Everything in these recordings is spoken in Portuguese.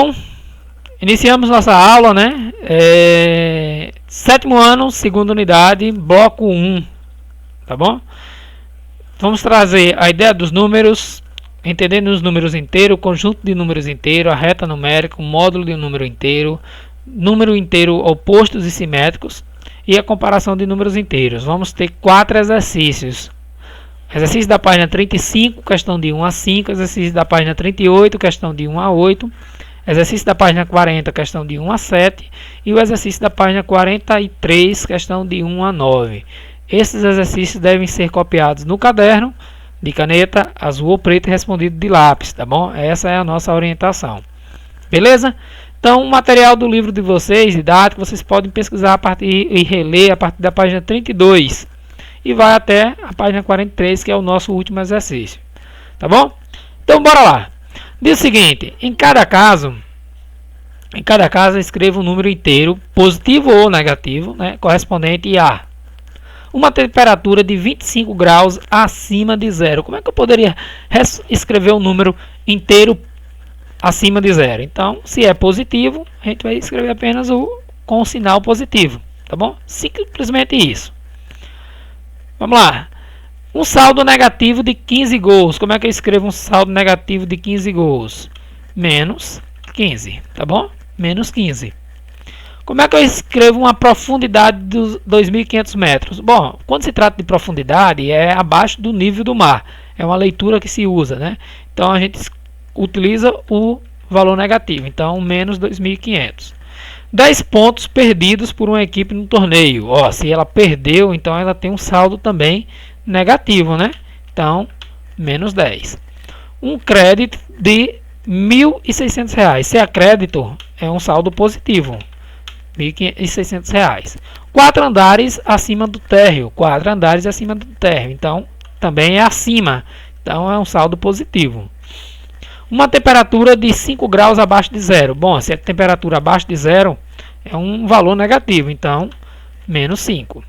Então, iniciamos nossa aula, né? Sétimo ano, segunda unidade, bloco 1, tá bom? Vamos trazer a ideia dos números, entendendo os números inteiros, conjunto de números inteiros, a reta numérica, o módulo de um número inteiro opostos e simétricos e a comparação de números inteiros. Vamos ter 4 exercícios. Exercício da página 35, questão de 1 a 5, exercício da página 38, questão de 1 a 8, exercício da página 40, questão de 1 a 7 e o exercício da página 43, questão de 1 a 9. Esses exercícios devem ser copiados no caderno de caneta azul ou preta e respondido de lápis, tá bom? Essa é a nossa orientação. Beleza? Então, o material do livro de vocês, didático, vocês podem pesquisar a partir e reler a partir da página 32 e vai até a página 43, que é o nosso último exercício. Tá bom? Então, bora lá. Diz o seguinte, em cada caso escreva um número inteiro, positivo ou negativo, né, correspondente a uma temperatura de 25 graus acima de zero. Como é que eu poderia escrever um número inteiro acima de zero? Então, se é positivo, a gente vai escrever apenas com o sinal positivo, tá bom? Simplesmente isso. Vamos lá. Um saldo negativo de 15 gols. Como é que eu escrevo um saldo negativo de 15 gols? Menos 15, tá bom? Menos 15. Como é que eu escrevo uma profundidade dos 2.500 metros? Bom, quando se trata de profundidade, é abaixo do nível do mar. É uma leitura que se usa, né? Então, a gente utiliza o valor negativo. Então, menos 2.500. 10 pontos perdidos por uma equipe no torneio. Ó, se ela perdeu, então ela tem um saldo também negativo, né? Então, menos 10. Um crédito de R$ 1.600. Se é crédito, é um saldo positivo. R$ 1.600. 4 andares acima do térreo. 4 andares acima do térreo. Então, também é acima. Então, é um saldo positivo. Uma temperatura de 5 graus abaixo de zero. Bom, se a temperatura abaixo de zero é um valor negativo, então menos 5.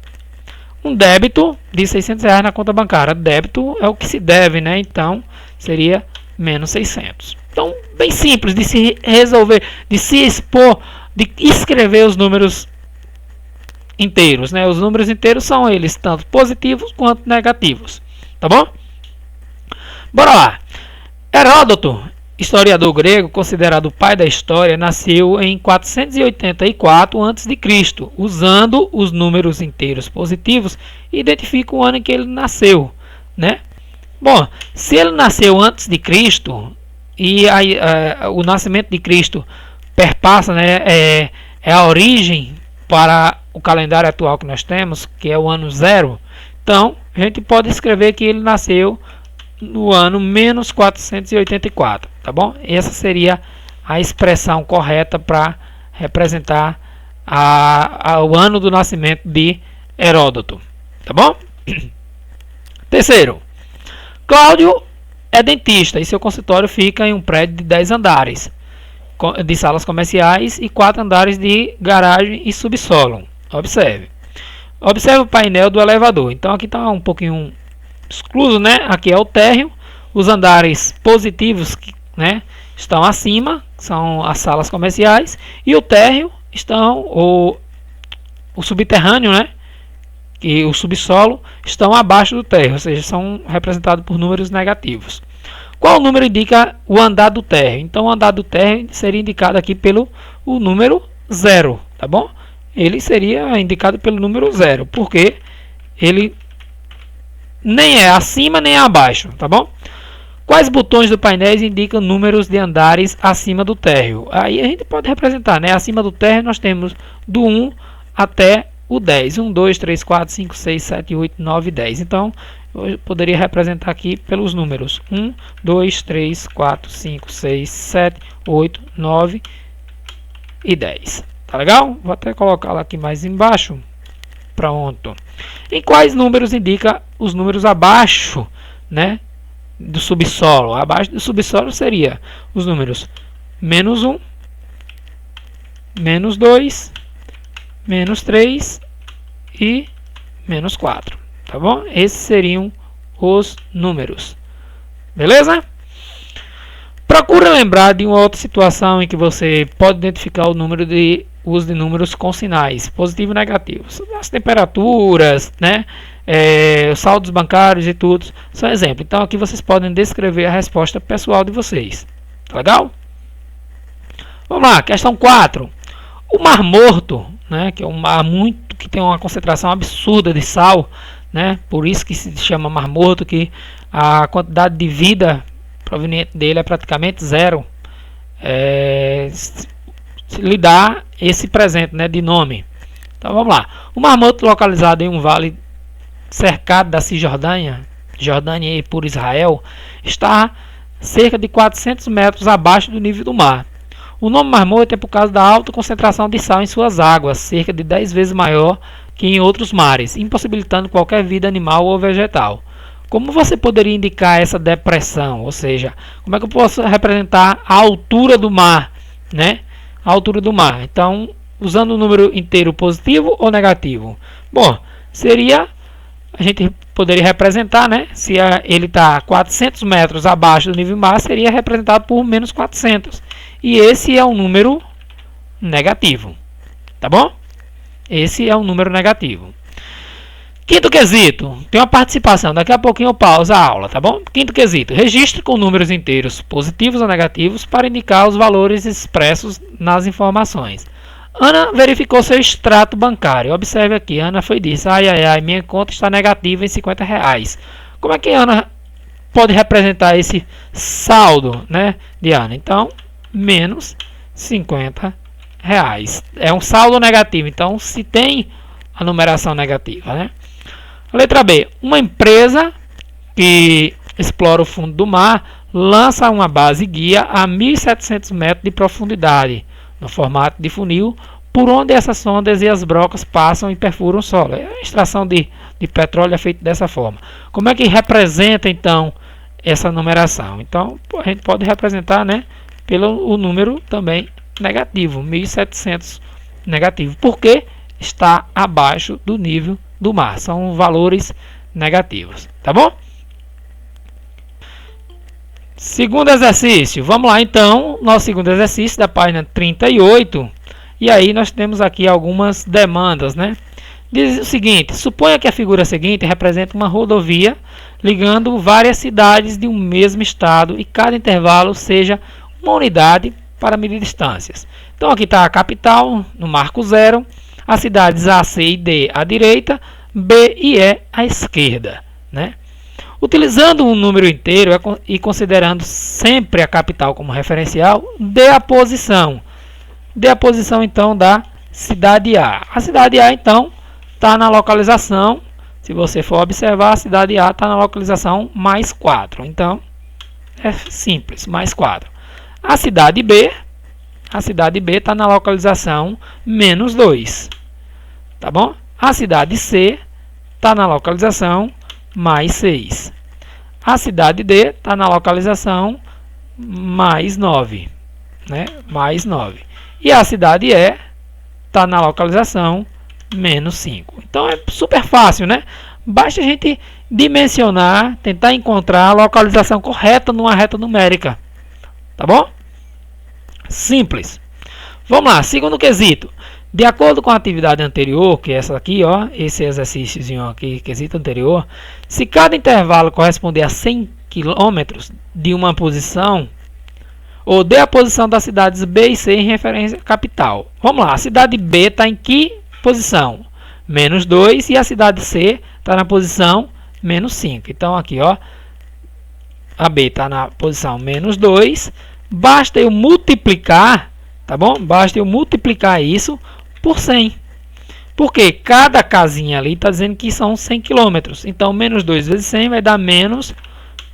Um débito de R$ 600 na conta bancária. Débito é o que se deve, né? Então seria menos 600. Então, bem simples de se resolver, de se expor, de escrever os números inteiros, né? Os números inteiros são eles tanto positivos quanto negativos, tá bom? Bora lá. Heródoto, historiador grego, considerado o pai da história, nasceu em 484 a.C. Usando os números inteiros positivos, identifica o ano em que ele nasceu, né? Bom, se ele nasceu antes de Cristo e o nascimento de Cristo perpassa, né, é a origem para o calendário atual que nós temos, que é o ano zero, então a gente pode escrever que ele nasceu no ano menos 484, tá bom? Essa seria a expressão correta para representar o ano do nascimento de Heródoto, tá bom? Terceiro, Cláudio é dentista e seu consultório fica em um prédio de 10 andares de salas comerciais e 4 andares de garagem e subsolo. Observe o painel do elevador. Então aqui está um pouquinho excluso, né? Aqui é o térreo, os andares positivos, né, estão acima, são as salas comerciais, e o térreo estão o subterrâneo, né, e o subsolo estão abaixo do térreo, ou seja, são representados por números negativos. Qual número indica o andar do térreo? Então, o andar do térreo seria indicado aqui pelo o número 0, tá bom? Ele seria indicado pelo número 0, porque ele nem é acima nem é abaixo, tá bom? Quais botões do painel indicam números de andares acima do térreo? Aí a gente pode representar, né? Acima do térreo nós temos do 1 até o 10. 1, 2, 3, 4, 5, 6, 7, 8, 9, 10. Então, eu poderia representar aqui pelos números 1, 2, 3, 4, 5, 6, 7, 8, 9 e 10. Tá legal? Vou até colocá-la aqui mais embaixo. Pronto. Em quais números indica os números abaixo, né, do subsolo? Abaixo do subsolo seria os números menos 1, menos 2, menos 3 e menos 4. Tá bom? Esses seriam os números. Beleza? Procure lembrar de uma outra situação em que você pode identificar o número de uso de números com sinais positivo e negativo. As temperaturas, né? Os saldos bancários e tudo são exemplos. Então aqui vocês podem descrever a resposta pessoal de vocês. Tá legal? Vamos lá, questão 4. O Mar Morto, né, que é um mar que tem uma concentração absurda de sal, né? Por isso que se chama Mar Morto, que a quantidade de vida proveniente dele é praticamente zero. Se lhe dá esse presente, né, de nome. Então vamos lá. O Mar Morto, localizado em um vale cercado da Cisjordânia, Jordânia e por Israel, está cerca de 400 metros abaixo do nível do mar. O nome Mar Morto é por causa da alta concentração de sal em suas águas, cerca de 10 vezes maior que em outros mares, impossibilitando qualquer vida animal ou vegetal. Como você poderia indicar essa depressão? Ou seja, como é que eu posso representar a altura do mar, né? A altura do mar. Então, usando o número inteiro positivo ou negativo? Bom, a gente poderia representar, né? Se ele está 400 metros abaixo do nível do mar, seria representado por menos 400. E esse é um número negativo. Tá bom? Esse é um número negativo. Quinto quesito, tem uma participação, daqui a pouquinho eu pauso a aula, tá bom? Quinto quesito, registre com números inteiros positivos ou negativos para indicar os valores expressos nas informações. Ana verificou seu extrato bancário. Observe aqui, Ana disse, minha conta está negativa em R$50. Como é que Ana pode representar esse saldo, né, de Ana? Então, menos R$50. É um saldo negativo, então se tem a numeração negativa, né? Letra B. Uma empresa que explora o fundo do mar lança uma base guia a 1.700 metros de profundidade, no formato de funil, por onde essas sondas e as brocas passam e perfuram o solo. A extração de petróleo é feita dessa forma. Como é que representa, então, essa numeração? Então, a gente pode representar, né, pelo número também negativo, 1.700 negativo, porque está abaixo do nível do mar. São valores negativos, tá bom? Segundo exercício, vamos lá então, nosso segundo exercício da página 38, e aí nós temos aqui algumas demandas, né? Diz o seguinte, suponha que a figura seguinte representa uma rodovia ligando várias cidades de um mesmo estado e cada intervalo seja uma unidade para medir distâncias. Então aqui está a capital, no marco 0, as cidades A, C e D à direita, B e E à esquerda, né? Utilizando um número inteiro e considerando sempre a capital como referencial, dê a posição. Dê a posição então da cidade A. A cidade A então está na localização, se você for observar, a cidade A está na localização mais 4. Então é simples, mais 4. A cidade B está na localização menos 2. Tá bom? A cidade C está na localização mais 6. A cidade D está na localização mais 9. Né? Mais 9. E a cidade E está na localização menos 5. Então é super fácil, né? Basta a gente dimensionar, tentar encontrar a localização correta numa reta numérica. Tá bom? Simples. Vamos lá, segundo quesito. De acordo com a atividade anterior, que é essa aqui, ó, esse exercíciozinho aqui, quesito anterior, se cada intervalo corresponder a 100 km de uma posição, ou dê a posição das cidades B e C em referência à capital. Vamos lá, a cidade B está em que posição? Menos 2, e a cidade C está na posição menos 5. Então aqui, ó, a B está na posição menos 2, basta eu multiplicar, tá bom? Basta eu multiplicar isso por 100. Porque cada casinha ali está dizendo que são 100 km. Então, menos 2 vezes 100 vai dar menos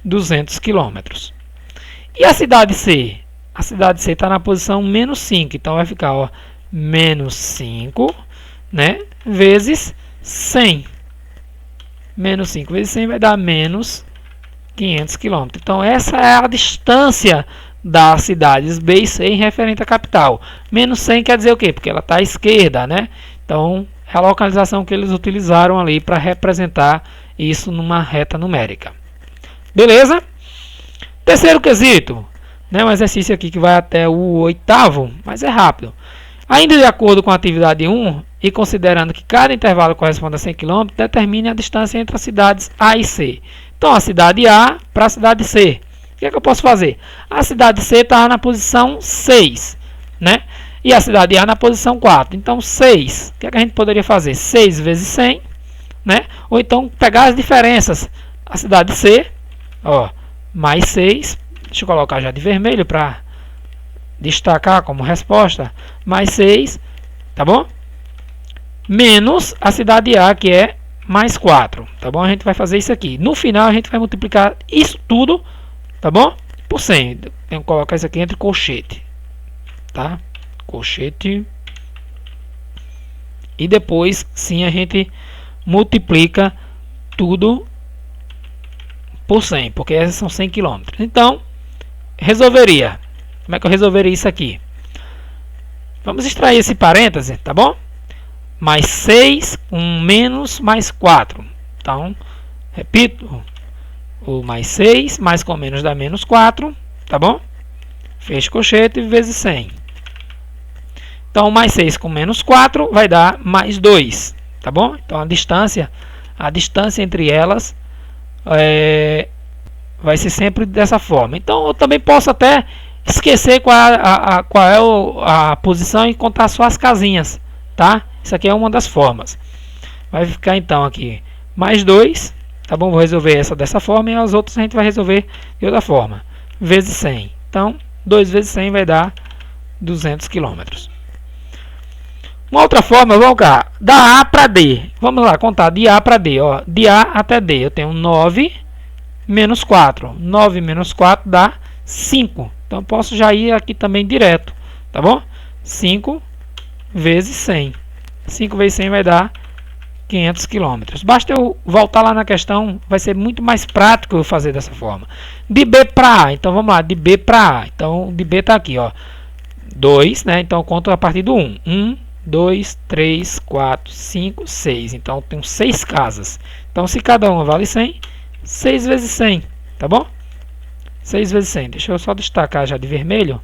200 km. E a cidade C? A cidade C está na posição menos 5. Então, vai ficar, ó, menos 5, né, vezes 100. Menos 5 vezes 100 vai dar menos 500 km. Então, essa é a distância das cidades B e C em referente à capital. Menos 100 quer dizer o quê? Porque ela está à esquerda, né? Então, é a localização que eles utilizaram ali para representar isso numa reta numérica. Beleza? Terceiro quesito. né? Um exercício aqui que vai até o 8º, mas é rápido. Ainda de acordo com a atividade 1, e considerando que cada intervalo corresponde a 100 km, determine a distância entre as cidades A e C. Então, a cidade A para a cidade C. O que é que eu posso fazer? A cidade C está na posição 6, né? E a cidade A na posição 4. Então, 6. O que é que a gente poderia fazer? 6 vezes 100, né? Ou então, pegar as diferenças. A cidade C, ó, mais 6. Deixa eu colocar já de vermelho para destacar como resposta. Mais 6, tá bom? Menos a cidade A, que é mais 4, tá bom? A gente vai fazer isso aqui. No final, a gente vai multiplicar isso tudo, tá bom? Por 100. Tenho que colocar isso aqui entre colchete, tá? Colchete. E depois, sim, a gente multiplica tudo por 100, porque esses são 100 km. Então, resolveria. Como é que eu resolveria isso aqui? Vamos extrair esse parêntese, tá bom? Mais 6, menos mais 4. Então, repito, o mais 6, mais com menos dá menos 4, tá bom? Fecha colchete vezes 100. Então, mais 6 com menos 4 vai dar mais 2, tá bom? Então, a distância entre elas vai ser sempre dessa forma. Então, eu também posso até esquecer qual é a posição e contar só as casinhas, tá? Isso aqui é uma das formas. Vai ficar então aqui mais 2, tá bom? Vou resolver essa dessa forma e as outras a gente vai resolver de outra forma. Vezes 100. Então, 2 vezes 100 vai dar 200 km. Uma outra forma, vamos cá, da A para D. Vamos lá, contar de A para D. Ó, de A até D eu tenho 9 menos 4. 9 menos 4 dá 5. Então, posso já ir aqui também direto, tá bom? 5 vezes 100. 5 vezes 100 vai dar 500 km. Basta eu voltar lá na questão, vai ser muito mais prático eu fazer dessa forma. De B para A, então vamos lá, de B para A. Então, de B está aqui, ó, 2, né? Então, eu conto a partir do 1. 1, 2, 3, 4, 5, 6. Então, eu tenho 6 casas. Então, se cada uma vale 100, 6 vezes 100, tá bom? 6 vezes 100. Deixa eu só destacar já de vermelho,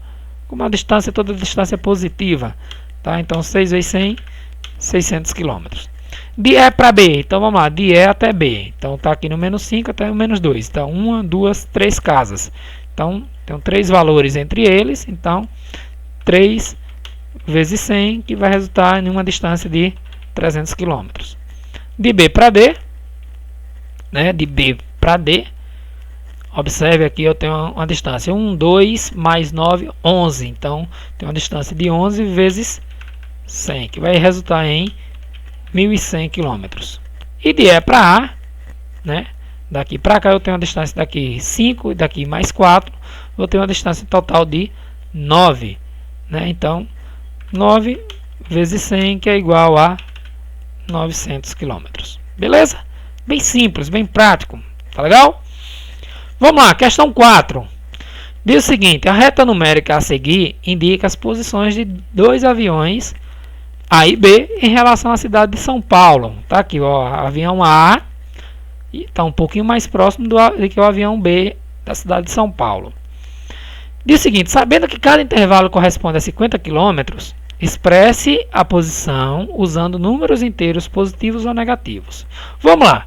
como a distância, toda distância é positiva, tá? Então, 6 vezes 100, 600 km. De E para B, então vamos lá, de E até B. Então, está aqui no menos 5 até o menos 2. Então, 1, 2, 3 casas. Então, tem 3 valores entre eles. Então, 3 vezes 100, que vai resultar em uma distância de 300 km. De B para D, né? De B para D, observe aqui, eu tenho uma distância 1, 2, mais 9, 11. Então, tem uma distância de 11 vezes 100, que vai resultar em 1.100 km. E de E para A, né? Daqui para cá eu tenho uma distância daqui 5 e daqui mais 4. Vou ter uma distância total de 9. Né? Então, 9 vezes 100, que é igual a 900 km. Beleza? Bem simples, bem prático. Tá legal? Vamos lá, questão 4. Diz o seguinte: a reta numérica a seguir indica as posições de 2 aviões A e B em relação à cidade de São Paulo. Tá aqui, ó, avião A está um pouquinho mais próximo do que o avião B da cidade de São Paulo. Diz o seguinte: sabendo que cada intervalo corresponde a 50 km, expresse a posição usando números inteiros positivos ou negativos. Vamos lá.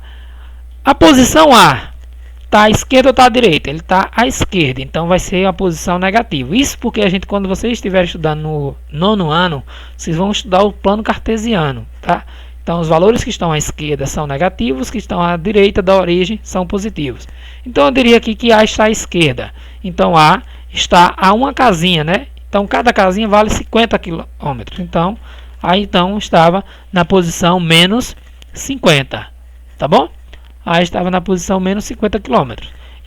A posição A está à esquerda ou está à direita? Ele está à esquerda, então vai ser a posição negativa. Isso porque a gente, quando vocês estiverem estudando no 9º ano, vocês vão estudar o plano cartesiano, tá? Então, os valores que estão à esquerda são negativos, que estão à direita da origem são positivos. Então, eu diria aqui que A está à esquerda. Então, A está a uma casinha, né? Então, cada casinha vale 50 km. Então, A então estava na posição menos 50, tá bom? A estava na posição menos 50 km.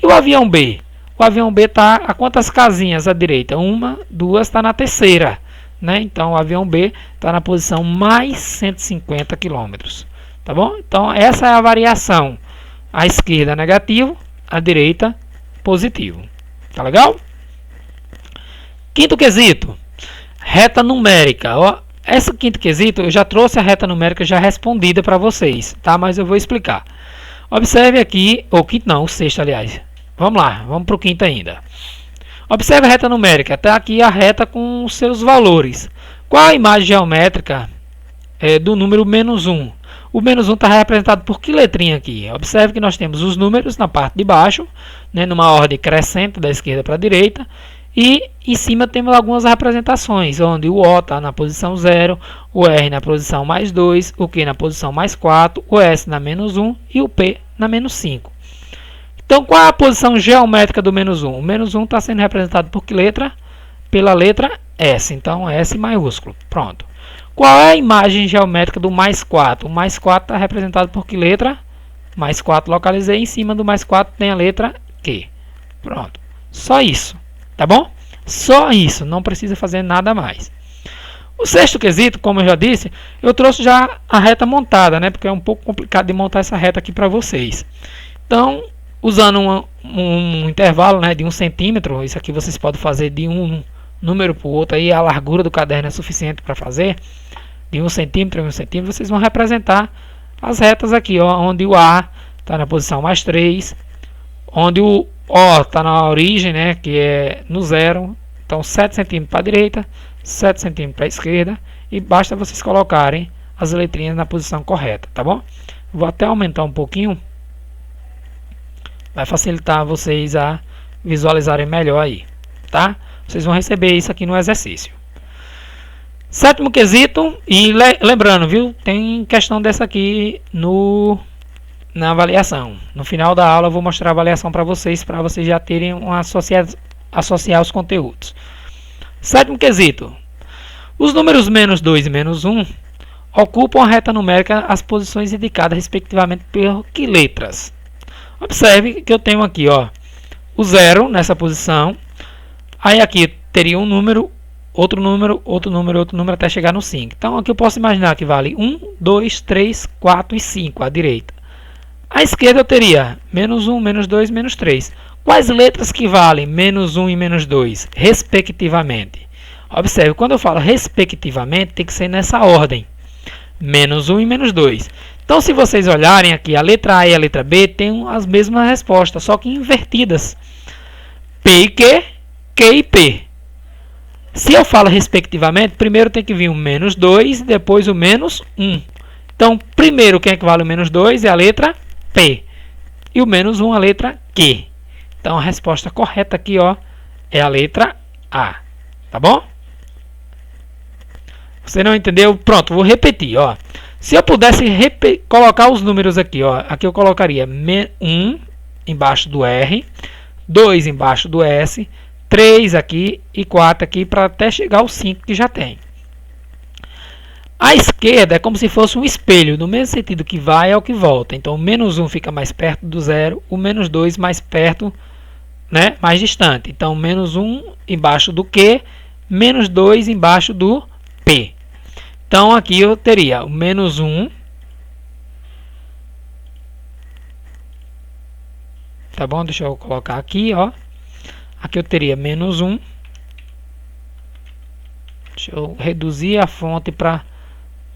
E o avião B? O avião B está a quantas casinhas à direita? 1, 2, está na terceira. Né? Então, o avião B está na posição mais 150 km. Tá bom? Então, essa é a variação. À esquerda, negativo. À direita, positivo. Tá legal? Quinto quesito. Reta numérica. Ó, esse quinto quesito, eu já trouxe a reta numérica já respondida para vocês. Tá? Mas eu vou explicar. Observe aqui, ou quinto não, o sexto, aliás. Vamos lá, vamos para o quinto ainda. Observe a reta numérica. Está aqui a reta com os seus valores. Qual a imagem geométrica do número menos 1? O menos 1 está representado por que letrinha aqui? Observe que nós temos os números na parte de baixo, né, numa ordem crescente da esquerda para a direita. E em cima temos algumas representações, onde o O está na posição 0, o R na posição mais 2, o Q na posição mais 4, o S na menos 1 e o P na menos 5. Então, qual é a posição geométrica do menos 1? O menos 1 está sendo representado por que letra? Pela letra S. Então, S maiúsculo. Pronto. Qual é a imagem geométrica do mais 4? O mais 4 está representado por que letra? Mais 4 localizei. Em cima do mais 4 tem a letra Q. Pronto. Só isso. Tá bom? Só isso. Não precisa fazer nada mais. O sexto quesito, como eu já disse, eu trouxe já a reta montada, né? Porque é um pouco complicado de montar essa reta aqui para vocês. Então, usando um intervalo, né, de 1 centímetro, isso aqui vocês podem fazer de um número para o outro, aí a largura do caderno é suficiente para fazer, de 1 centímetro em 1 centímetro, vocês vão representar as retas aqui, ó, onde o A está na posição mais 3, onde o O está na origem, né, que é no 0, então 7 centímetros para a direita, 7 centímetros para a esquerda, e basta vocês colocarem as letrinhas na posição correta, tá bom? Vou até aumentar um pouquinho, vai facilitar vocês a visualizarem melhor aí, tá? Vocês vão receber isso aqui no exercício. Sétimo quesito, e lembrando, viu, tem questão dessa aqui na avaliação. No final da aula eu vou mostrar a avaliação para vocês já terem associar os conteúdos. Sétimo quesito. Os números menos 2 e menos 1 ocupam a reta numérica as posições indicadas respectivamente por que letras? Observe que eu tenho aqui, ó, o 0 nessa posição. Aí aqui teria um número, outro número, outro número, outro número até chegar no 5. Então aqui eu posso imaginar que vale 1, 2, 3, 4 e 5 à direita. À esquerda eu teria menos 1, menos 2, menos 3. Quais letras que valem menos 1 e menos 2, respectivamente? Observe, quando eu falo respectivamente, tem que ser nessa ordem. Menos 1 e menos 2. Então, se vocês olharem aqui, a letra A e a letra B têm as mesmas respostas, só que invertidas. P e Q, Q e P. Se eu falo respectivamente, primeiro tem que vir o menos 2 e depois o menos 1. Então, primeiro, quem é que vale o menos 2 é a letra P. E o menos 1 a letra Q. Então, a resposta correta aqui, ó, é a letra A. Tá bom? Você não entendeu? Pronto, vou repetir, ó. Se eu pudesse colocar os números aqui, ó, aqui eu colocaria 1 embaixo do R, 2 embaixo do S, 3 aqui e 4 aqui para até chegar ao 5 que já tem. A esquerda é como se fosse um espelho, no mesmo sentido que vai é o que volta. Então, o menos 1 fica mais perto do 0, o menos 2 mais perto, né, mais distante. Então, menos 1 embaixo do Q, menos 2 embaixo do P. Então, aqui eu teria o menos 1, tá bom? Deixa eu colocar aqui, ó. Aqui eu teria menos 1. Deixa eu reduzir a fonte para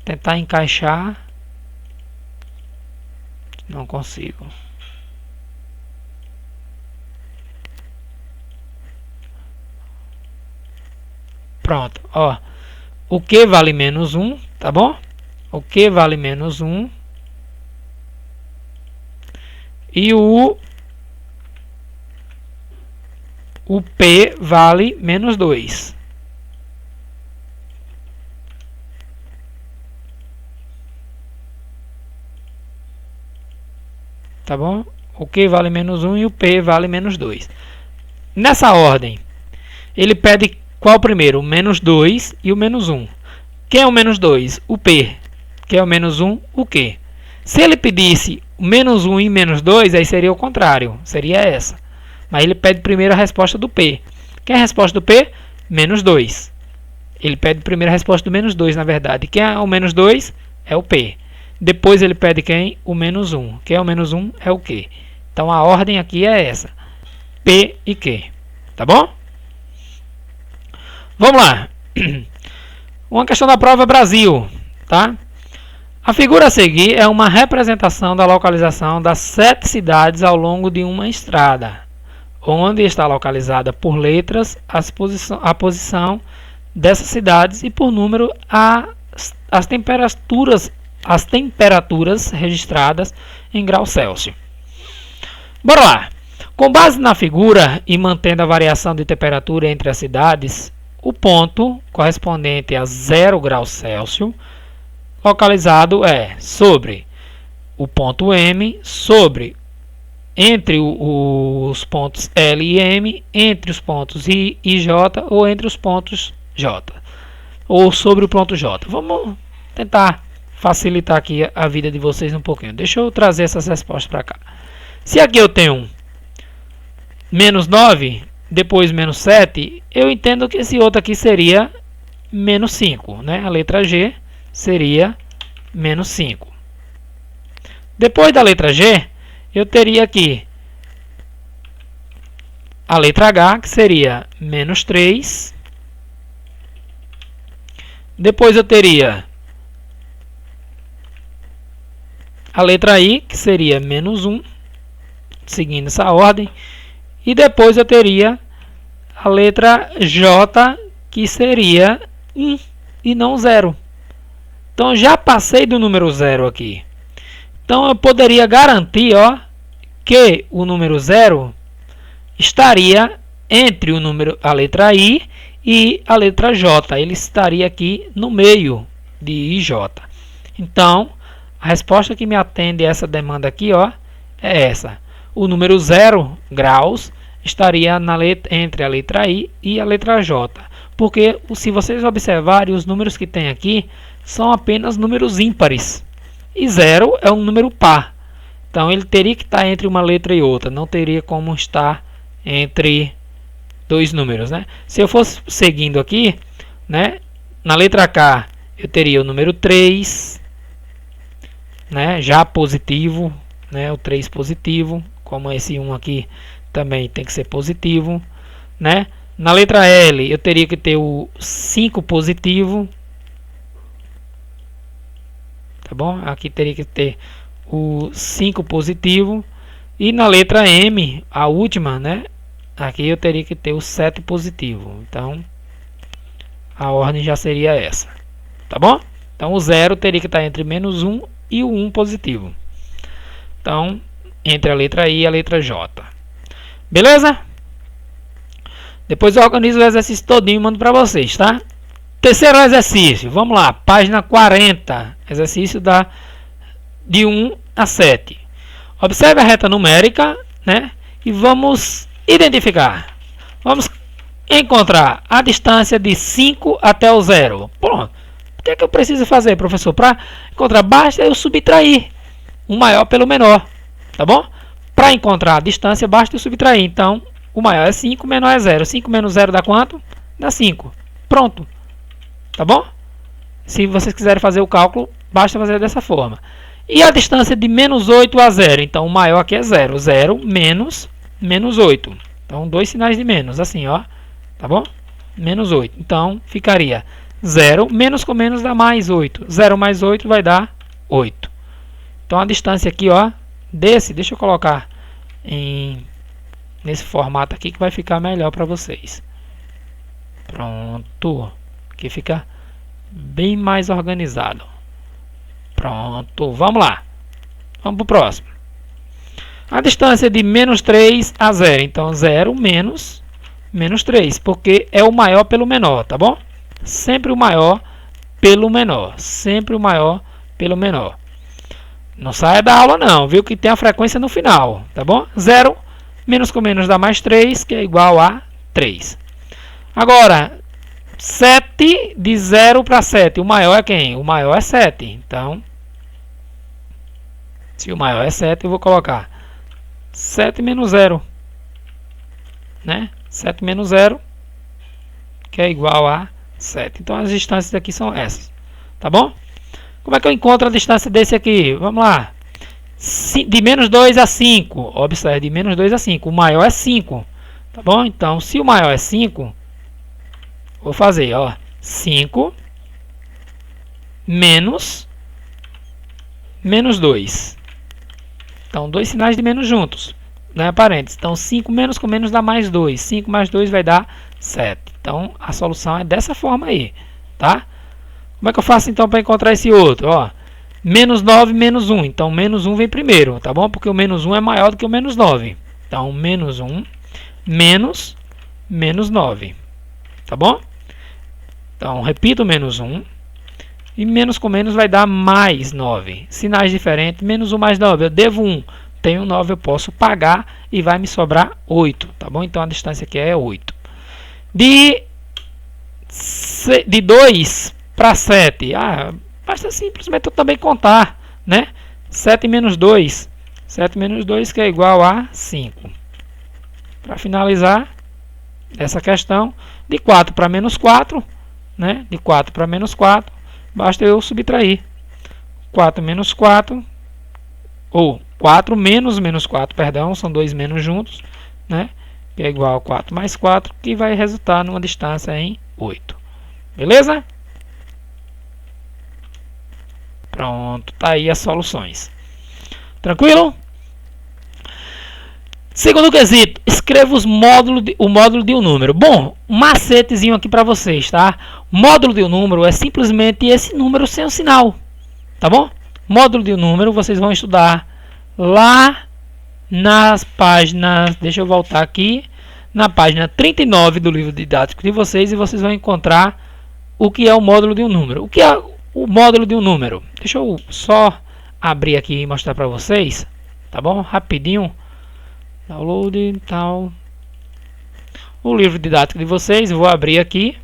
tentar encaixar. Não consigo. Pronto, ó. O Q vale menos 1, tá bom? O Q vale menos 1. E o P vale menos 2. Tá bom? O Q vale menos 1 e o P vale menos 2. Nessa ordem, ele pede qual primeiro? O menos 2 e o menos 1. Quem é o menos 2? O P. Quem é o menos 1? O Q. Se ele pedisse menos 1 e menos 2, aí seria o contrário. Seria essa. Mas ele pede primeiro a resposta do P. Quem é a resposta do P? Menos 2. Ele pede primeiro a resposta do menos 2, na verdade. Quem é o menos 2? É o P. Depois ele pede quem? O menos 1. Quem é o menos 1? É o Q. Então a ordem aqui é essa. P e Q. Tá bom? Vamos lá. Uma questão da prova Brasil. Tá? A figura a seguir é uma representação da localização das 7 cidades ao longo de uma estrada. onde está localizada por letras a posição dessas cidades e por número as temperaturas registradas em graus Celsius. Bora lá! Com base na figura e mantendo a variação de temperatura entre as cidades, o ponto correspondente a 0 graus Celsius localizado é sobre o ponto M, sobre entre os pontos L e M, entre os pontos I e J ou entre os pontos J, ou sobre o ponto J. Vamos tentar facilitar aqui a vida de vocês um pouquinho. Deixa eu trazer essas respostas para cá. Se aqui eu tenho menos 9, depois menos 7, eu entendo que esse outro aqui seria menos 5, né? A letra G seria menos 5. Depois da letra G, eu teria aqui a letra H, que seria menos 3. Depois eu teria a letra I, que seria menos 1, seguindo essa ordem. E depois eu teria a letra J, que seria 1 e não 0. Então eu já passei do número 0 aqui. Então eu poderia garantir, ó, que o número 0 estaria entre a letra I e a letra J. Ele estaria aqui no meio de I e J. Então, a resposta que me atende a essa demanda aqui, ó, é essa. O número 0 graus estaria entre a letra I e a letra J. Porque, se vocês observarem, os números que tem aqui são apenas números ímpares. E 0 é um número par. Então, ele teria que estar entre uma letra e outra. Não teria como estar entre dois números, né? Se eu fosse seguindo aqui, né, na letra K, eu teria o número 3, né, já positivo, né, o 3 positivo, como esse 1 aqui também tem que ser positivo, né? Na letra L, eu teria que ter o 5 positivo, tá bom? Aqui teria que ter o 5 positivo. E na letra M, a última, né? Aqui eu teria que ter o 7 positivo. Então, a ordem já seria essa, tá bom? Então, o 0 teria que estar entre menos 1 e o 1 positivo. Então, entre a letra I e a letra J. Beleza? Depois eu organizo o exercício todinho e mando para vocês, tá? Terceiro exercício, vamos lá, página 40, exercício de 1 a 7. Observe a reta numérica, né? E vamos identificar. Vamos encontrar a distância de 5 até o 0. Pronto. O que é que eu preciso fazer, professor? Para encontrar, basta eu subtrair o maior pelo menor, tá bom? Para encontrar a distância, basta eu subtrair. Então, o maior é 5, o menor é 0. 5 menos 0 dá quanto? Dá 5. Pronto. Tá bom? Se vocês quiserem fazer o cálculo, basta fazer dessa forma. E a distância de menos 8 a 0. Então, o maior aqui é 0. 0 menos 8. Então, dois sinais de menos. Assim, ó. Tá bom? Menos 8. Então, ficaria 0 menos com menos dá mais 8. 0 mais 8 vai dar 8. Então, a distância aqui, ó. Deixa eu colocar nesse formato aqui que vai ficar melhor para vocês. Pronto. Aqui fica bem mais organizado. Pronto, vamos lá. Vamos para o próximo. A distância de menos 3 a 0. Então, 0 menos 3, porque é o maior pelo menor, tá bom? Sempre o maior pelo menor. Sempre o maior pelo menor. Não saia da aula não, viu? Que tem a frequência no final, tá bom? 0 menos com menos dá mais 3, que é igual a 3. Agora, 7 de 0 para 7. O maior é quem? O maior é 7. Então, se o maior é 7, eu vou colocar 7 menos 0. Né? 7 menos 0, que é igual a 7. Então, as distâncias aqui são essas. Tá bom? Como é que eu encontro a distância desse aqui? Vamos lá. De menos 2 a 5. Observe, de menos 2 a 5. O maior é 5. Tá bom? Então, se o maior é 5, vou fazer, ó, 5 menos 2. Então, dois sinais de menos juntos. né, parênteses. Então 5 menos com menos dá mais 2. 5 mais 2 vai dar 7. Então a solução é dessa forma aí, tá? Como é que eu faço então para encontrar esse outro? Ó, menos 9 menos 1. Então menos 1 vem primeiro, tá bom? Porque o menos 1 é maior do que o menos 9. Então menos 1 menos 9. Tá bom? Então repito, menos 1. E menos com menos vai dar mais 9. Sinais diferentes. Menos 1 mais 9. Eu devo 1. Tenho 9, eu posso pagar e vai me sobrar 8. Tá bom? Então a distância aqui é 8. De 2 para 7. Basta simplesmente eu também contar, né? 7 menos 2. 7 menos 2 que é igual a 5. Para finalizar essa questão, de 4 para menos 4, né? De 4 para menos 4, basta eu subtrair 4 menos 4, ou 4 menos menos 4, perdão, são dois menos juntos, né? Que é igual a 4 mais 4, que vai resultar numa distância em 8. Beleza? Pronto, tá aí as soluções. Tranquilo? Segundo quesito, escreva o módulo de um número. Bom, um macetezinho aqui para vocês, tá? Módulo de um número é simplesmente esse número sem o sinal, tá bom? Módulo de um número vocês vão estudar lá nas páginas, deixa eu voltar aqui, na página 39 do livro didático de vocês, e vocês vão encontrar o que é o módulo de um número. O que é o módulo de um número? Deixa eu só abrir aqui e mostrar para vocês, tá bom? Rapidinho. Download e tal. O livro didático de vocês, eu vou abrir aqui.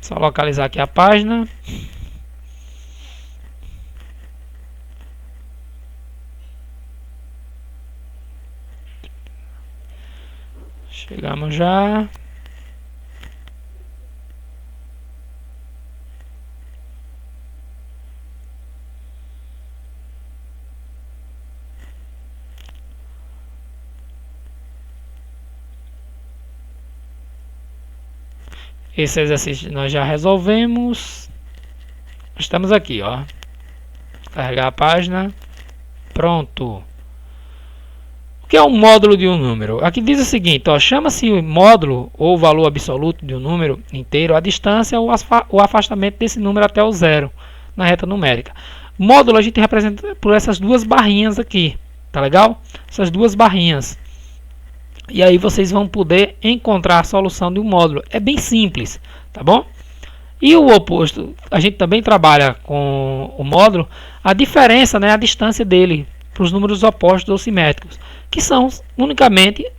Só localizar aqui a página. Chegamos já. Esse exercício nós já resolvemos. Estamos aqui, ó. Carregar a página. Pronto. O que é um módulo de um número? Aqui diz o seguinte, ó, chama-se o módulo ou valor absoluto de um número inteiro a distância ou o afastamento desse número até o zero na reta numérica. Módulo a gente representa por essas duas barrinhas aqui, tá legal? Essas duas barrinhas. E aí vocês vão poder encontrar a solução de um módulo. É bem simples, tá bom? E o oposto, a gente também trabalha com o módulo, a diferença, né, a distância dele para os números opostos ou simétricos, que são unicamente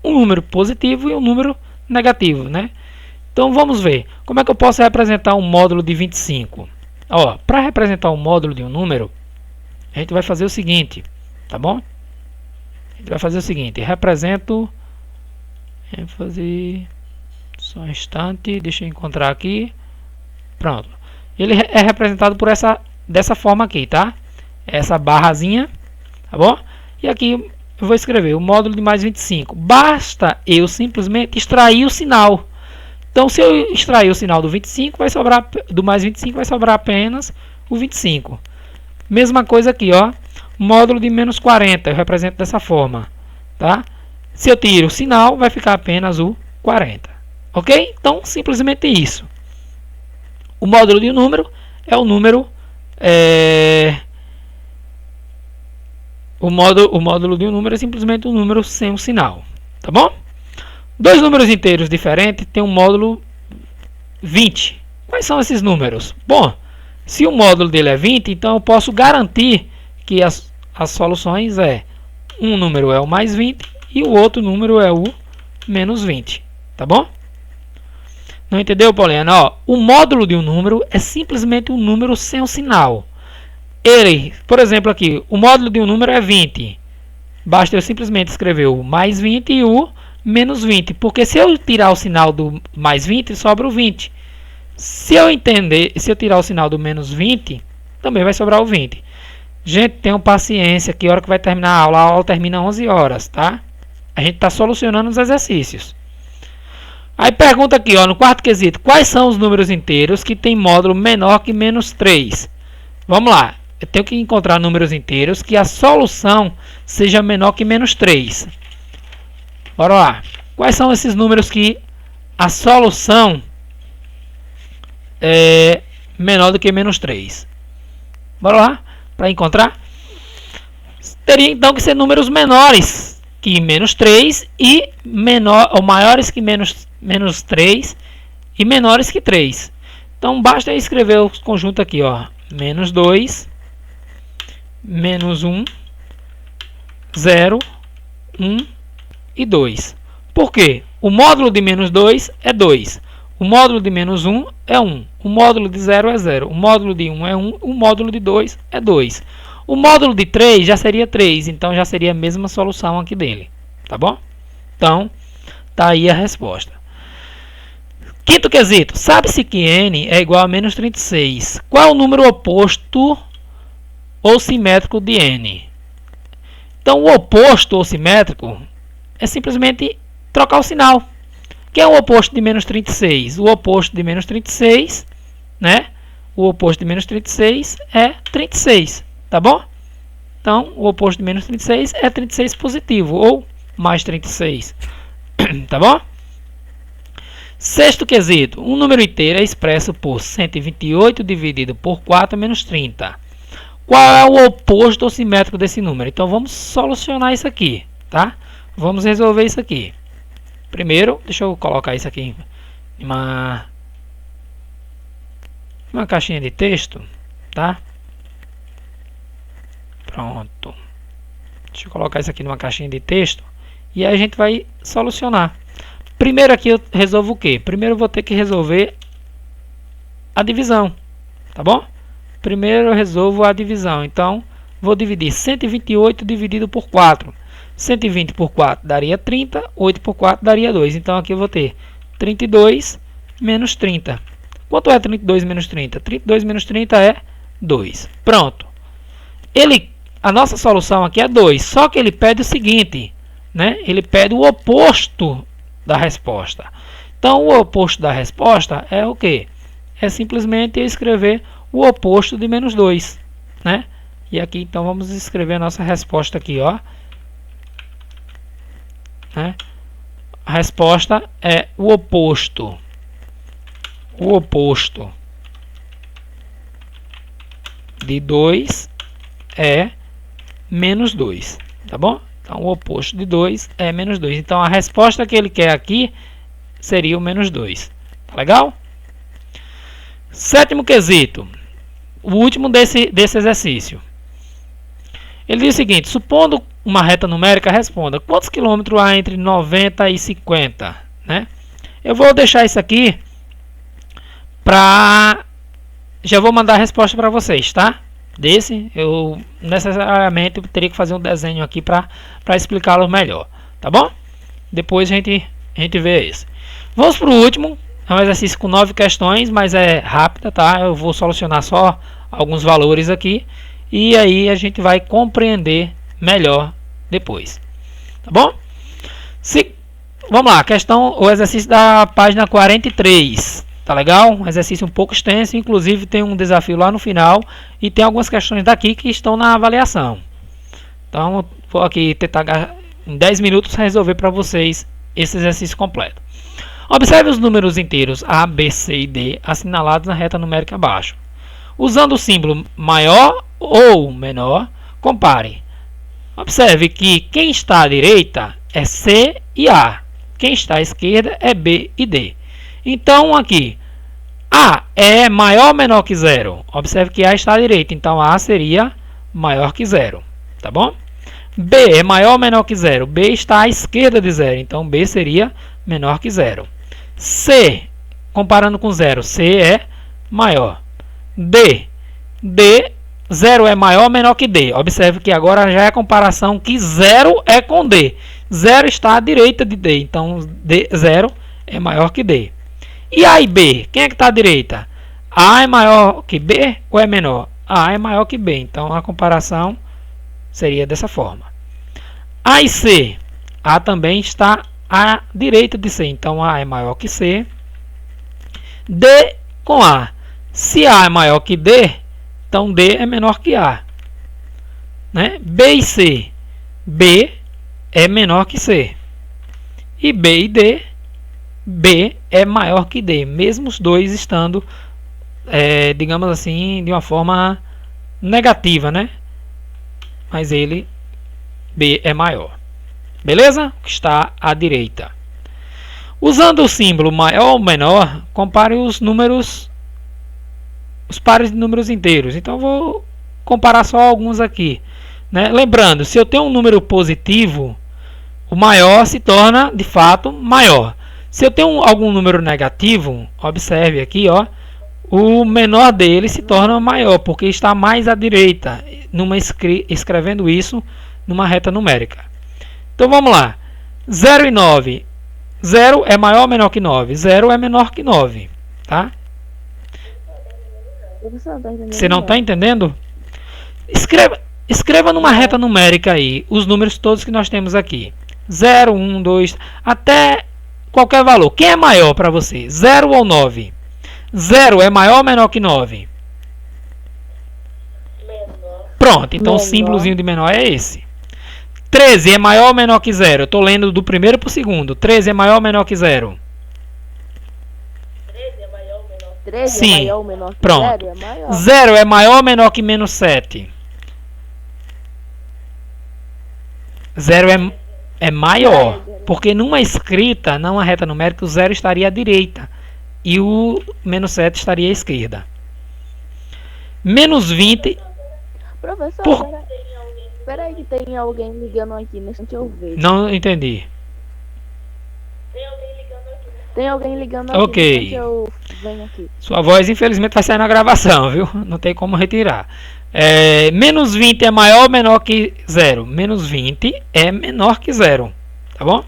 um número positivo e um número negativo, né? Então vamos ver, como é que eu posso representar um módulo de 25? Ó, para representar um módulo de um número, a gente vai fazer o seguinte, tá bom? A gente vai fazer o seguinte, represento, ênfase, só um instante, deixa eu encontrar aqui, pronto. Ele é representado por dessa forma aqui, tá? Essa barrazinha, tá bom? E aqui eu vou escrever o módulo de mais 25. Basta eu simplesmente extrair o sinal. Então, se eu extrair o sinal do 25, vai sobrar do mais 25 vai sobrar apenas o 25. Mesma coisa aqui, ó. Módulo de menos 40, eu represento dessa forma, tá? Se eu tiro o sinal, vai ficar apenas o 40. OK? Então, simplesmente isso. O módulo de um número é o número o módulo de um número é simplesmente um número sem um sinal, tá bom? Dois números inteiros diferentes têm um módulo 20. Quais são esses números? Bom, se o módulo dele é 20, então eu posso garantir que as soluções um número é o mais 20 e o outro número é o menos 20, tá bom? Não entendeu, Pauliana? Ó, o módulo de um número é simplesmente um número sem um sinal. Ele, por exemplo aqui, o módulo de um número é 20. Basta eu simplesmente escrever o mais 20 e o menos 20. Porque se eu tirar o sinal do mais 20, sobra o 20. Se eu tirar o sinal do menos 20, também vai sobrar o 20. Gente, tenham paciência, que hora que vai terminar a aula termina 11 horas, tá? A gente está solucionando os exercícios. Aí pergunta aqui, ó, no quarto quesito, quais são os números inteiros que tem módulo menor que menos 3? Vamos lá. Eu tenho que encontrar números inteiros que a solução seja menor que menos 3. Bora lá. Quais são esses números que a solução é menor do que menos 3? Bora lá. Para encontrar. Teria então que ser números menores que menos 3 e maiores que menos 3 e menores que 3. Então basta escrever o conjunto aqui, ó. Menos 2, menos 1, 0, 1 e 2. Por quê? O módulo de menos 2 é 2. O módulo de menos 1 é 1. O módulo de 0 é 0. O módulo de 1 é 1. O módulo de 2 é 2. O módulo de 3 já seria 3. Então já seria a mesma solução aqui dele. Tá bom? Então, tá aí a resposta. Quinto quesito. Sabe-se que n é igual a menos 36. Qual é o número oposto ou simétrico de n? Então, o oposto ou simétrico é simplesmente trocar o sinal. Que é o oposto de menos 36? O oposto de menos 36, né? O oposto de menos 36 é 36, tá bom? Então, o oposto de menos 36 é 36 positivo, ou mais 36, tá bom? Sexto quesito. Um número inteiro é expresso por 128 dividido por 4 menos 30. Qual é o oposto ou simétrico desse número? Então, vamos solucionar isso aqui, tá? Vamos resolver isso aqui. Primeiro, deixa eu colocar isso aqui em uma caixinha de texto, tá? Pronto. Deixa eu colocar isso aqui numa caixinha de texto e aí a gente vai solucionar. Primeiro aqui eu resolvo o quê? Primeiro eu vou ter que resolver a divisão, tá bom? Primeiro eu resolvo a divisão. Então, vou dividir 128 dividido por 4. 120 por 4 daria 30, 8 por 4 daria 2. Então aqui eu vou ter 32 menos 30. Quanto é 32 menos 30? 32 menos 30 é 2. Pronto. A nossa solução aqui é 2, só que ele pede o seguinte, né? Ele pede o oposto da resposta. Então o oposto da resposta é o quê? É simplesmente eu escrever o oposto de menos 2, né? E aqui então vamos escrever a nossa resposta aqui, ó. A resposta é o oposto. O oposto de 2 é menos 2. Tá bom? Então, o oposto de 2 é menos 2. Então, a resposta que ele quer aqui seria o menos 2. Tá legal? Sétimo quesito. O último desse exercício. Ele diz o seguinte: supondo uma reta numérica, responda quantos quilômetros há entre 90 e 50, né? Eu vou deixar isso aqui já vou mandar a resposta para vocês, tá? Eu necessariamente teria que fazer um desenho aqui para explicá-lo melhor, tá bom? Depois a gente vê isso. Vamos para o último. É um exercício com 9 questões, mas é rápida, tá? Eu vou solucionar só alguns valores aqui e aí a gente vai compreender melhor depois, tá bom? Vamos lá, o exercício da página 43, tá legal? Um exercício um pouco extenso, inclusive tem um desafio lá no final e tem algumas questões daqui que estão na avaliação. Então, vou aqui tentar em 10 minutos resolver para vocês esse exercício completo. Observe os números inteiros A, B, C e D assinalados na reta numérica abaixo. Usando o símbolo maior ou menor, compare. Observe que quem está à direita é C e A. Quem está à esquerda é B e D. Então, aqui, A é maior ou menor que 0? Observe que A está à direita, então A seria maior que 0. Tá bom? B é maior ou menor que 0? B está à esquerda de 0, então B seria menor que 0. C, comparando com 0, C é maior. D, 0 é maior ou menor que D. Observe que agora já é a comparação que 0 é com D. 0 está à direita de D, então 0 é maior que D. E A e B, quem é que está à direita? A é maior que B ou é menor? A é maior que B, então a comparação seria dessa forma. A e C, A também está à direita de C, então A é maior que C. D com A, se A é maior que D, Então D é menor que A, né? B e C. B é menor que C. E B e D, B é maior que D, mesmo os dois estando, digamos assim, de uma forma negativa, né? Mas ele, B é maior. Beleza? Está à direita. Usando o símbolo maior ou menor, compare os números, os pares de números inteiros. Então, eu vou comparar só alguns aqui, né? Lembrando, se eu tenho um número positivo, o maior se torna, de fato, maior. Se eu tenho algum número negativo, observe aqui, ó, o menor dele se torna maior, porque está mais à direita, escrevendo isso numa reta numérica. Então, vamos lá. 0 e 9. 0 é maior ou menor que 9? 0 é menor que 9, tá? Você não está entendendo? Escreva numa reta numérica aí os números todos que nós temos aqui. 0, 1, 2, até qualquer valor. Quem é maior para você? 0 ou 9? 0 é maior ou menor que 9? Menor. Pronto, então menor. O símbolozinho de menor é esse. 13 é maior ou menor que 0? Eu estou lendo do primeiro para o segundo. 13 é maior ou menor que 0? 13 é maior ou menor que 0? Sim. É maior ou menor que pronto. 0 é maior. 0 é maior ou menor que menos 7? 0 é maior. Porque numa escrita, numa reta numérica, o 0 estaria à direita. E o menos 7 estaria à esquerda. Menos 20... Professor, espera aí que tem alguém ligando aqui, deixa eu ver. Não entendi. Tem alguém ligando aqui. Ok. Eu venho aqui. Sua voz, infelizmente, vai sair na gravação, viu? Não tem como retirar. Menos 20 é maior ou menor que 0? Menos 20 é menor que 0. Tá bom?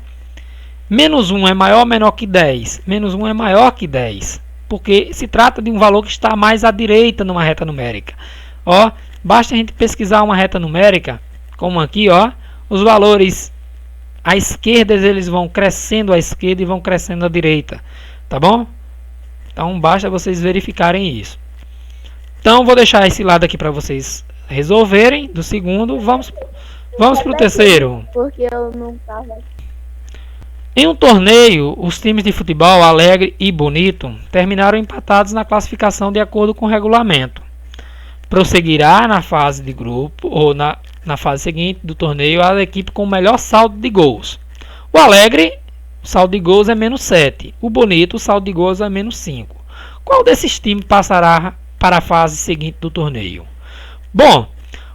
Menos 1 é maior ou menor que 10? Menos 1 é maior que 10. Porque se trata de um valor que está mais à direita numa reta numérica. Ó, basta a gente pesquisar uma reta numérica, como aqui, ó. Os valores à esquerda, eles vão crescendo à esquerda e vão crescendo à direita. Tá bom? Então, basta vocês verificarem isso. Então, vou deixar esse lado aqui para vocês resolverem. Do segundo, vamos para o terceiro. Porque eu não estava... Em um torneio, os times de futebol Alegre e Bonito terminaram empatados na classificação de acordo com o regulamento. Prosseguirá na fase de grupo ou na fase seguinte do torneio a equipe com o melhor saldo de gols. O Alegre, o saldo de gols é menos 7. O Bonito, o saldo de gols é menos 5. Qual desses times passará para a fase seguinte do torneio? Bom,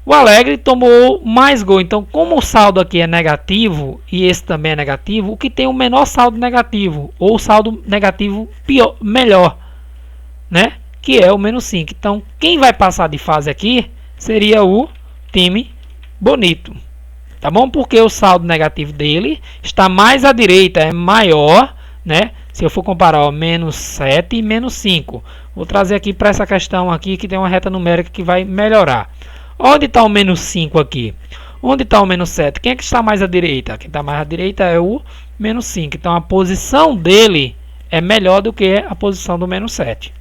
o Alegre tomou mais gol, então como o saldo aqui é negativo e esse também é negativo, o que tem o menor saldo negativo ou saldo negativo melhor, né? Que é o menos 5. Então quem vai passar de fase aqui seria o time Bonito, tá bom? Porque o saldo negativo dele está mais à direita, é maior, né? Se eu for comparar, ó, menos 7 e menos 5. Vou trazer aqui para essa questão aqui que tem uma reta numérica que vai melhorar. Onde está o menos 5 aqui? Onde está o menos 7? Quem é que está mais à direita? Quem está mais à direita é o menos 5. Então, a posição dele é melhor do que a posição do menos 7.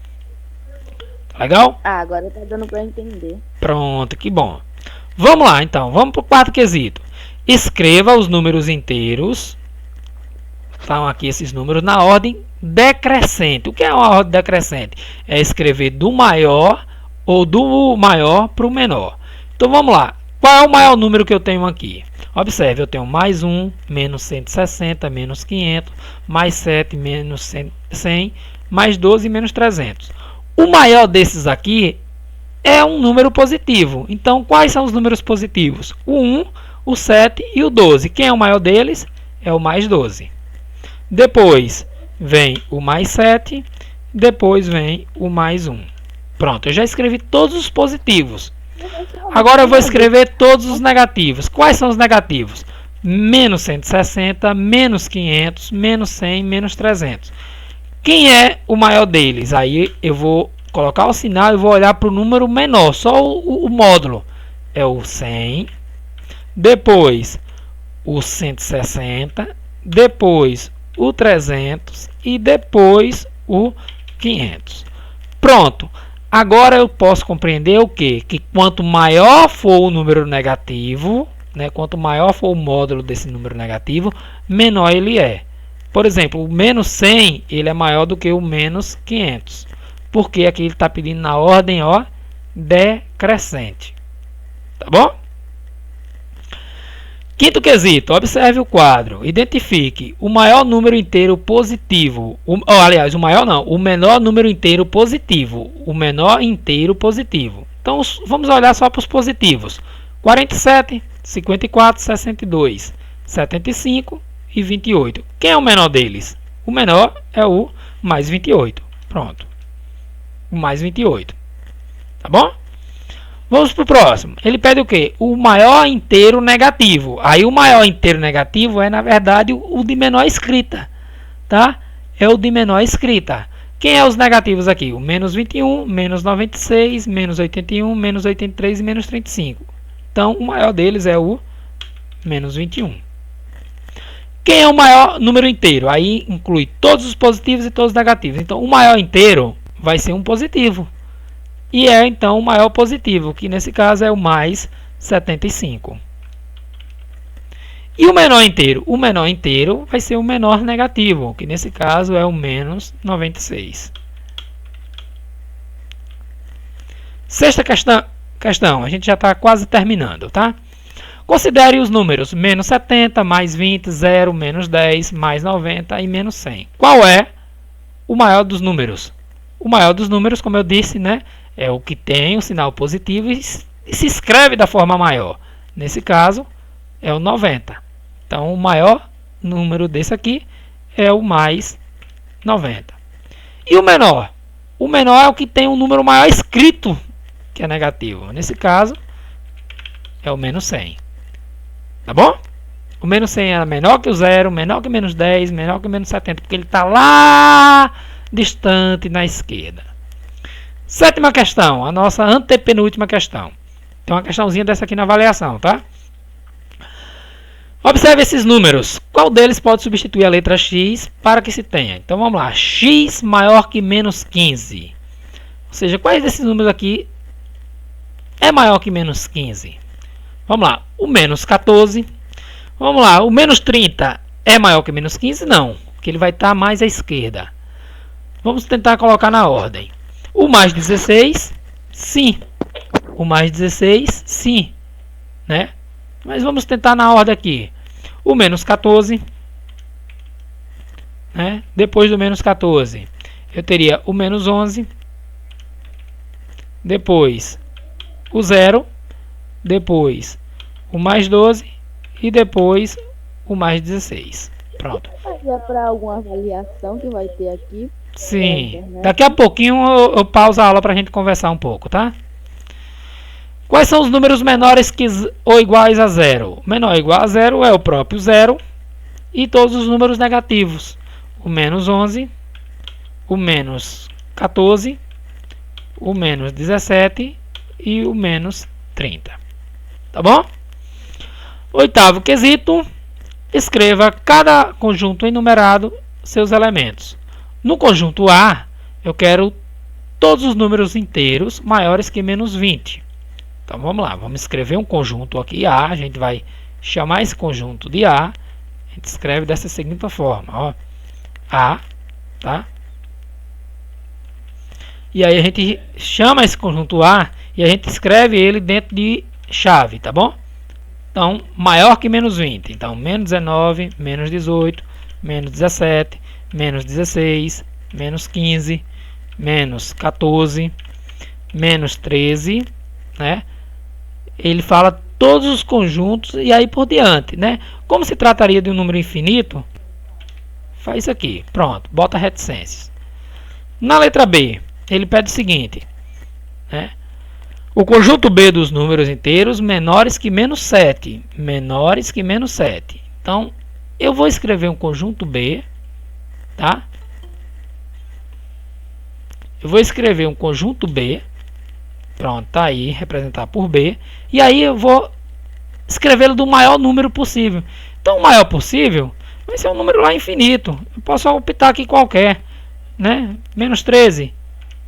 Legal? Agora está dando para entender. Pronto, que bom. Vamos lá, então. Vamos para o quarto quesito. Escreva os números inteiros. Estão aqui esses números na ordem decrescente. O que é uma ordem decrescente? É escrever do maior ou do maior para o menor. Então vamos lá. Qual é o maior número que eu tenho aqui? Observe, eu tenho mais 1, menos 160, menos 500, mais 7, menos 100, mais 12, menos 300. O maior desses aqui é um número positivo. Então, quais são os números positivos? O 1, o 7 e o 12. Quem é o maior deles? É o mais 12. Depois vem o mais 7, depois vem o mais 1. Pronto, eu já escrevi todos os positivos. Agora eu vou escrever todos os negativos. Quais são os negativos? Menos 160, menos 500, menos 100, menos 300. Quem é o maior deles? Aí eu vou colocar o sinal e vou olhar para o número menor, só o módulo. É o 100, depois o 160, depois o 300 e depois o 500. Pronto. Agora eu posso compreender o quê? Que quanto maior for o número negativo, né, quanto maior for o módulo desse número negativo, menor ele é. Por exemplo, o menos 100 ele é maior do que o menos 500. Porque aqui ele está pedindo na ordem decrescente. Tá bom? Quinto quesito, observe o quadro. Identifique o maior número inteiro positivo. Aliás, o maior não, o menor número inteiro positivo. O menor inteiro positivo. Então, vamos olhar só para os positivos. 47, 54, 62, 75 e 28. Quem é o menor deles? O menor é o mais 28. Pronto. O mais 28. Tá bom? Vamos para o próximo. Ele pede o quê? O maior inteiro negativo. Aí o maior inteiro negativo é, na verdade, o de menor escrita. Tá? É o de menor escrita. Quem é os negativos aqui? O menos 21, menos 96, menos 81, menos 83 e menos 35. Então, o maior deles é o menos 21. Quem é o maior número inteiro? Aí inclui todos os positivos e todos os negativos. Então, o maior inteiro vai ser um positivo. E é então o maior positivo, que nesse caso é o mais 75. E o menor inteiro? O menor inteiro vai ser o menor negativo, que nesse caso é o menos 96. Sexta questão, a gente já está quase terminando, tá? Considere os números menos 70, mais 20, 0, menos 10, mais 90 e menos 100. Qual é o maior dos números? O maior dos números, como eu disse, né, é o que tem o sinal positivo e se escreve da forma maior. Nesse caso, é o 90. Então, o maior número desse aqui é o mais 90. E o menor? O menor é o que tem um número maior escrito, que é negativo. Nesse caso, é o menos 100. Tá bom? O menos 100 é menor que o 0, menor que o menos 10, menor que o menos 70, porque ele está lá distante na esquerda. Sétima questão, a nossa antepenúltima questão. Tem uma questãozinha dessa aqui na avaliação, tá? Observe esses números. Qual deles pode substituir a letra x para que se tenha? Então vamos lá. X maior que menos 15. Ou seja, quais desses números aqui é maior que menos 15? Vamos lá. O menos 14. Vamos lá. O menos 30 é maior que menos 15? Não, porque ele vai estar mais à esquerda. Vamos tentar colocar na ordem. O mais 16, sim. O mais 16, sim. Né? Mas vamos tentar na ordem aqui. O menos 14. Né? Depois do menos 14, eu teria o menos 11. Depois o 0. Depois o mais 12. E depois o mais 16. Pronto. É para alguma avaliação que vai ter aqui. Sim. Daqui a pouquinho eu pauso a aula para a gente conversar um pouco, tá? Quais são os números menores que ou iguais a 0? O menor ou igual a 0 é o próprio 0 e todos os números negativos. O menos 11, o menos 14, o menos 17 e o menos 30. Tá bom? Oitavo quesito. Escreva cada conjunto enumerado seus elementos. No conjunto A, eu quero todos os números inteiros maiores que menos 20. Então vamos lá, vamos escrever um conjunto aqui A, a gente vai chamar esse conjunto de A, a gente escreve dessa seguinte forma, ó, A, tá? E aí a gente chama esse conjunto A e a gente escreve ele dentro de chave, tá bom? Então, maior que menos 20, então menos 19, menos 18, menos 17, menos 16, menos 15, menos 14, menos 13, né? Ele fala todos os conjuntos e aí por diante, né? Como se trataria de um número infinito, faz isso aqui, pronto, bota reticências. Na letra B, ele pede o seguinte, né? O conjunto B dos números inteiros menores que menos 7, menores que menos 7. Então, eu vou escrever um conjunto B, tá? Eu vou escrever um conjunto B, pronto, tá aí, representar por B, e aí eu vou escrevê-lo do maior número possível. Então, o maior possível vai ser um número lá infinito. Eu posso optar aqui qualquer, né? Menos 13,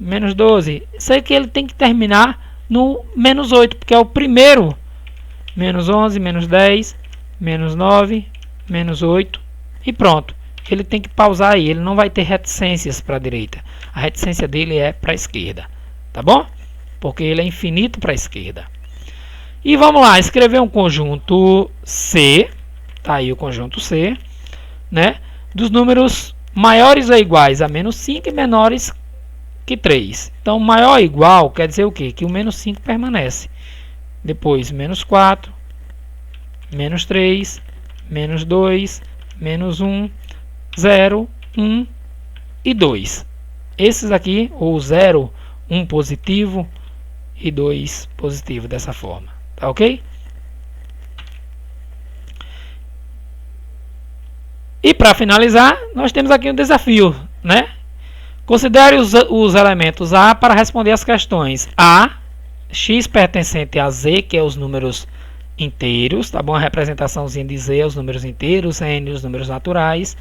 menos 12. Sei que ele tem que terminar no menos 8, porque é o primeiro. Menos 11, menos 10, menos 9, menos 8 e pronto. Ele tem que pausar aí, ele não vai ter reticências para a direita. A reticência dele é para a esquerda, tá bom? Porque ele é infinito para a esquerda. E vamos lá, escrever um conjunto C, tá aí o conjunto C, né? Dos números maiores ou iguais a menos 5 e menores que 3. Então, maior ou igual quer dizer o quê? Que o menos 5 permanece. Depois, menos 4, menos 3, menos 2, menos 1, 0, 1 e 2. Esses aqui, ou 0, 1 positivo e 2 positivo, dessa forma. Tá ok? E para finalizar, nós temos aqui um desafio, né? Considere os elementos A para responder as questões A, x pertencente a z, que é os números inteiros, tá bom? A representaçãozinha de z é os números inteiros, n os números naturais.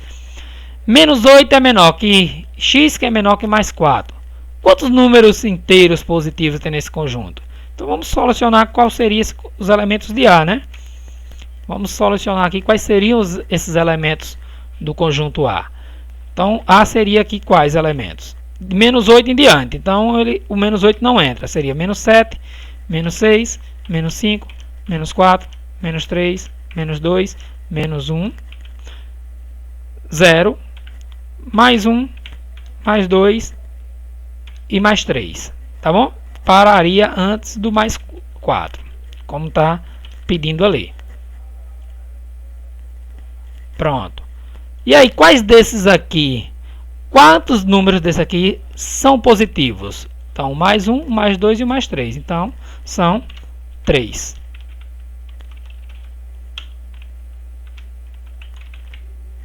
Menos 8 é menor que x, que é menor que mais 4. Quantos números inteiros positivos tem nesse conjunto? Então vamos solucionar quais seriam os elementos de A, né? Vamos solucionar aqui quais seriam esses elementos do conjunto A. Então A seria aqui quais elementos? Menos 8 em diante. Então o menos 8 não entra. Seria menos 7, menos 6, menos 5, menos 4, menos 3, menos 2, menos 1, 0, mais 1, mais 2 e mais 3. Tá bom? Pararia antes do mais 4, como está pedindo ali. Pronto. E aí, quais desses aqui? Quantos números desses aqui são positivos? Então, mais 1, mais 2 e mais 3. Então, são 3.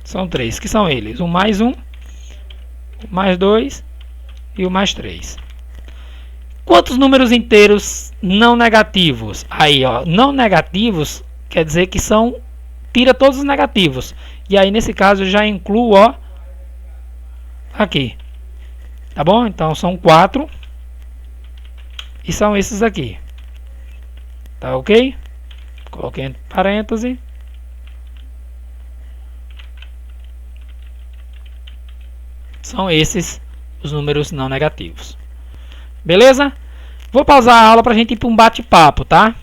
São 3, que são eles. O mais 1, o mais 2 e o mais 3. Quantos números inteiros não negativos? Aí, ó, não negativos quer dizer que são... Tira todos os negativos. E aí, nesse caso, eu já incluo, ó, aqui. Tá bom? Então, são 4. E são esses aqui. Tá ok? Coloquei entre parênteses. São esses os números não negativos. Beleza? Vou pausar a aula para a gente ir para um bate-papo, tá?